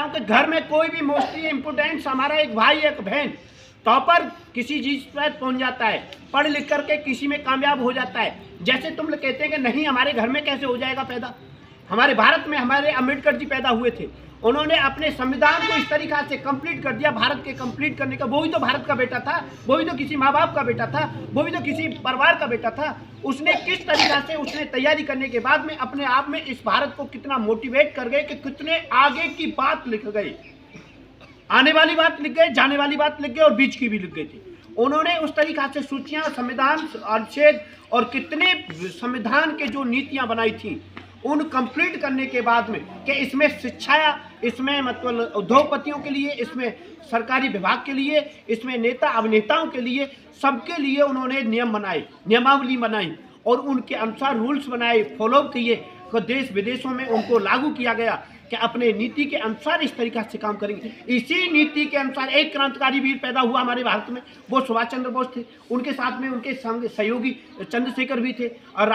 हूँ कि घर में कोई भी मोस्टली इम्पोर्टेंट्स हमारा एक भाई एक बहन टॉपर किसी चीज़ पर पहुँच जाता है, पढ़ लिख करके किसी में कामयाब हो जाता है। जैसे तुम लोग कहते हैं कि नहीं हमारे घर में कैसे हो जाएगा पैदा। हमारे भारत में हमारे अम्बेडकर जी पैदा हुए थे, उन्होंने अपने संविधान को इस तरीक़ा से कंप्लीट कर दिया। भारत के कंप्लीट करने का, वो भी तो भारत का बेटा था, वो भी तो किसी माँ बाप का बेटा था, वो भी तो किसी परिवार का बेटा था। उसने किस तरीक़ा से उसने तैयारी करने के बाद में अपने आप में इस भारत को कितना मोटिवेट कर गए कि कितने आगे की बात लिख गए, आने वाली बात लिख गए, जाने वाली बात लिख गए और बीच की भी लिख गई थी। उन्होंने उस तरीक़ा से सूचियाँ, संविधान अनुच्छेद और कितने संविधान के जो नीतियाँ बनाई थी उन कंप्लीट करने के बाद में कि इसमें शिक्षा, इसमें मतलब उद्योगपतियों के लिए, इसमें सरकारी विभाग के लिए, इसमें नेता अभिनेताओं के लिए, सबके लिए उन्होंने नियम बनाए, नियमावली बनाई और उनके अनुसार रूल्स बनाए, फॉलो किए को देश विदेशों में उनको लागू किया गया कि अपने नीति के अनुसार इस तरीक़ा से काम करेंगे। इसी नीति के अनुसार एक क्रांतिकारी वीर पैदा हुआ हमारे भारत में, वो सुभाष चंद्र बोस थे। उनके साथ में उनके संग सहयोगी चंद्रशेखर भी थे और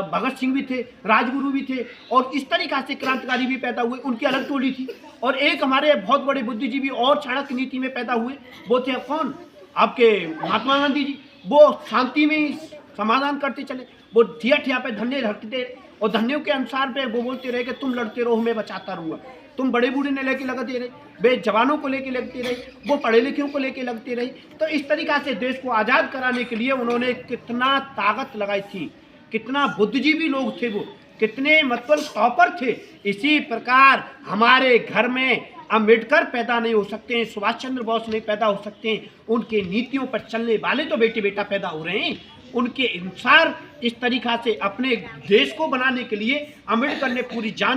भगत सिंह भी थे, राजगुरु भी थे और इस तरीक़ा से क्रांतिकारी भी पैदा हुए। उनकी अलग टोली थी। और एक हमारे बहुत बड़े बुद्धिजीवी और चाणक्य नीति में पैदा हुए, वो थे कौन? आपके महात्मा गांधी जी। वो शांति में ही समाधान करते चले, वो ठिया ठिया पे धन्य रखते और धन्यों के अनुसार पे वो बोलते रहे कि तुम लड़ते रहो मैं बचाता रहूँगा। तुम बड़े बूढ़े ने लेके लगते रहे, वे जवानों को लेके लगते रहे, वो पढ़े लिखों को लेके लगते रहे। तो इस तरीक़ा से देश को आज़ाद कराने के लिए उन्होंने कितना ताकत लगाई थी, कितना बुद्धिजीवी लोग थे, वो कितने मतलब टॉपर थे। इसी प्रकार हमारे घर में अम्बेडकर पैदा नहीं हो सकते हैं, सुभाष चंद्र बोस नहीं पैदा हो सकते हैं, उनके नीतियों पर चलने वाले तो बेटे बेटा पैदा हो रहे हैं। उनके अनुसार इस तरीक़ा से अपने देश को बनाने के लिए अम्बेडकर ने पूरी जान